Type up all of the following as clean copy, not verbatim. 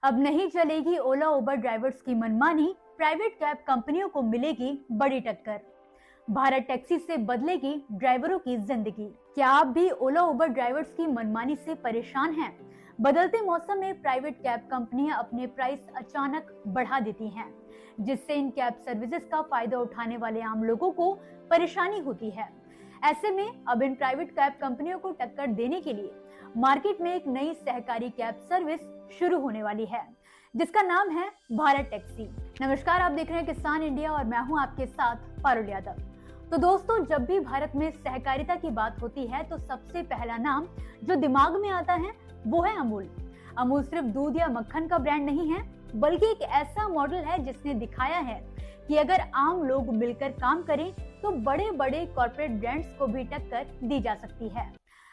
अब नहीं चलेगी ओला उबर ड्राइवर्स की मनमानी, प्राइवेट कैब कंपनियों को मिलेगी बड़ी टक्कर। भारत टैक्सी से बदलेगी ड्राइवरों की जिंदगी। क्या आप भी ओला उबर ड्राइवर्स की मनमानी से परेशान हैं? बदलते मौसम में प्राइवेट कैब कंपनियां अपने प्राइस अचानक बढ़ा देती हैं, जिससे इन कैब सर्विसेज का फायदा उठाने वाले आम लोगों को परेशानी होती है। ऐसे में अब इन प्राइवेट कैब कंपनियों को टक्कर देने के लिए मार्केट में एक नई सहकारी कैब सर्विस शुरू होने वाली है, जिसका नाम है भारत टैक्सी। नमस्कार, आप देख रहे हैं किसान इंडिया और मैं हूं आपके साथ पारुल यादव। तो दोस्तों, जब भी भारत में सहकारिता की बात होती है तो सबसे पहला नाम जो दिमाग में आता है वो है अमूल। अमूल सिर्फ दूध या मक्खन का ब्रांड नहीं है, बल्कि एक ऐसा मॉडल है जिसने दिखाया है कि अगर आम लोग मिलकर काम करें तो बड़े बड़े कॉर्पोरेट ब्रांड्स को भी टक्कर दी जा सकती है।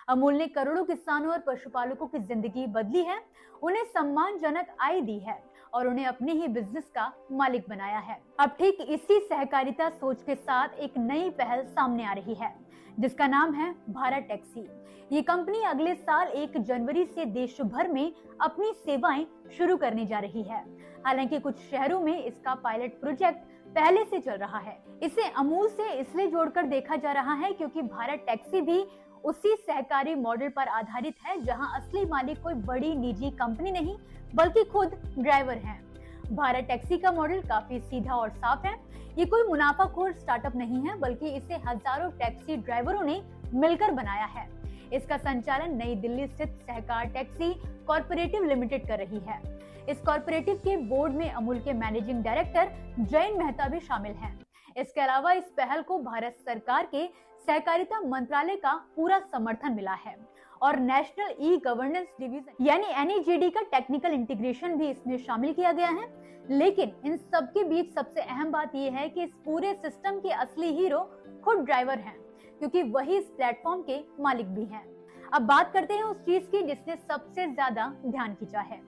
अमूल ने करोड़ों किसानों और पशुपालकों की जिंदगी बदली है, उन्हें सम्मानजनक आय दी है और उन्हें अपने ही बिजनेस का मालिक बनाया है। अब ठीक इसी सहकारिता सोच के साथ एक नई पहल सामने आ रही है, जिसका नाम है भारत टैक्सी। ये कंपनी अगले साल 1 जनवरी से देश भर में अपनी सेवाएं शुरू करने जा रही है। हालांकि कुछ शहरों में इसका पायलट प्रोजेक्ट पहले से चल रहा है। इसे अमूल से इसलिए जोड़कर देखा जा रहा है क्योंकि भारत टैक्सी भी उसी सहकारी मॉडल पर आधारित है, जहां असली मालिक कोई बड़ी निजी कंपनी नहीं बल्कि खुद ड्राइवर हैं। भारत टैक्सी का मॉडल काफी सीधा और साफ है। ये कोई मुनाफाखोर स्टार्टअप नहीं है, बल्कि इसे हजारों टैक्सी ड्राइवरों ने मिलकर बनाया है। इसका संचालन नई दिल्ली स्थित सहकार टैक्सी कॉर्पोरेटिव लिमिटेड कर रही है। इस कॉर्पोरेटिव के बोर्ड में अमूल के मैनेजिंग डायरेक्टर जयंत मेहता भी शामिल हैं। इसके अलावा इस पहल को भारत सरकार के सहकारिता मंत्रालय का पूरा समर्थन मिला है और नेशनल ई गवर्नेंस डिवीजन यानी NEGD का टेक्निकल इंटीग्रेशन भी इसमें शामिल किया गया है। लेकिन इन सब के बीच सबसे अहम बात यह है कि इस पूरे सिस्टम के असली हीरो खुद ड्राइवर हैं, क्योंकि वही इस प्लेटफॉर्म के मालिक भी हैं। अब बात करते हैं उस चीज की जिसने सबसे ज्यादा ध्यान खींचा है।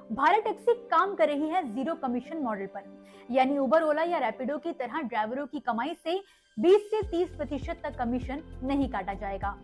भारत टैक्सी काम कर रही है जीरो कमीशन मॉडल पर, यानी उबर, ओला या रैपिडो की तरह ड्राइवरों की कमाई से 20 से 30% तक कमीशन नहीं काटा जाएगा।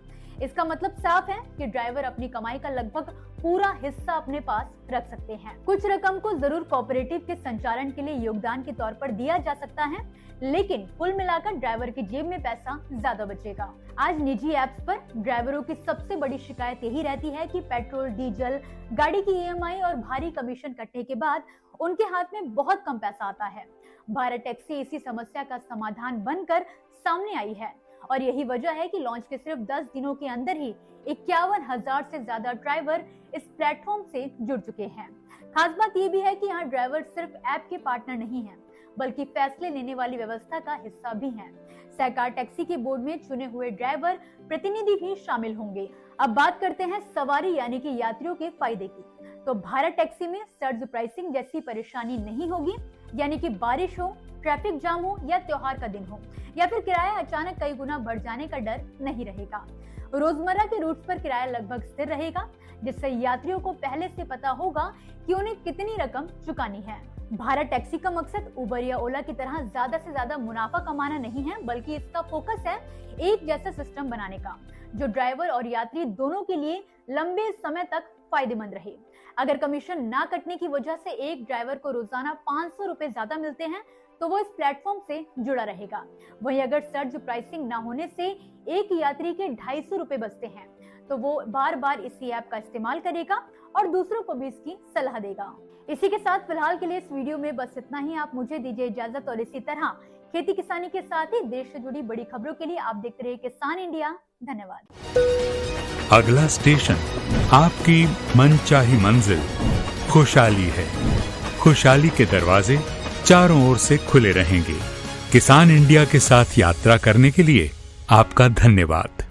इसका मतलब साफ है कि ड्राइवर अपनी कमाई का लगभग पूरा हिस्सा अपने पास रख सकते हैं। कुछ रकम को जरूर कोऑपरेटिव के संचालन के लिए योगदान के तौर पर दिया जा सकता है, लेकिन कुल मिलाकर ड्राइवर की जेब में पैसा ज्यादा बचेगा। आज निजी ऐप्स पर ड्राइवरों की सबसे बड़ी शिकायत यही रहती है कि पेट्रोल, डीजल, गाड़ी की EMI और भारी कमीशन कटने के बाद उनके हाथ में बहुत कम पैसा आता है। भारत टैक्सी इसी समस्या का समाधान बनकर सामने आई है और यही वजह है कि लॉन्च के सिर्फ 10 दिनों के अंदर ही 51,000 से ज्यादा ड्राइवर इस प्लेटफॉर्म से जुड़ चुके हैं। खास बात यह भी है कि यहाँ ड्राइवर सिर्फ ऐप के पार्टनर नहीं हैं, बल्कि फैसले लेने वाली व्यवस्था का हिस्सा भी हैं। सहकार टैक्सी के बोर्ड में चुने हुए ड्राइवर प्रतिनिधि भी शामिल होंगे। अब बात करते हैं सवारी यानी कि यात्रियों के फायदे की। तो भारत टैक्सी में सर्ज प्राइसिंग जैसी परेशानी नहीं होगी, यानी कि बारिश हो, ट्रैफिक जाम हो या त्योहार का दिन हो या फिर किराया अचानक कई गुना बढ़ जाने का डर नहीं रहेगा। रोजमर्रा के रूट्स पर किराया लगभग स्थिर रहेगा, जिससे यात्रियों को पहले से पता होगा कि उन्हें कितनी रकम चुकानी है। भारत टैक्सी का मकसद उबर या ओला की तरह ज्यादा से ज्यादा मुनाफा कमाना नहीं है, बल्कि इसका फोकस है एक जैसा सिस्टम बनाने का, जो ड्राइवर और यात्री दोनों के लिए लंबे समय तक फायदेमंद रहे। अगर कमीशन ना कटने की वजह से एक ड्राइवर को रोजाना 500 रुपए ज्यादा मिलते हैं तो वो इस प्लेटफॉर्म से जुड़ा रहेगा। वहीं अगर सर्ज प्राइसिंग ना होने से एक यात्री के 250 रुपए बचते हैं तो वो बार बार इसी ऐप का इस्तेमाल करेगा और दूसरों को भी इसकी सलाह देगा। इसी के साथ फिलहाल के लिए इस वीडियो में बस इतना ही। आप मुझे दीजिए इजाजत और इसी तरह खेती किसानी के साथ ही देश से जुड़ी बड़ी खबरों के लिए आप देखते रहिए किसान इंडिया। धन्यवाद। अगला स्टेशन आपकी मनचाही मंजिल खुशहाली है। खुशहाली के दरवाजे चारों ओर से खुले रहेंगे। किसान इंडिया के साथ यात्रा करने के लिए आपका धन्यवाद।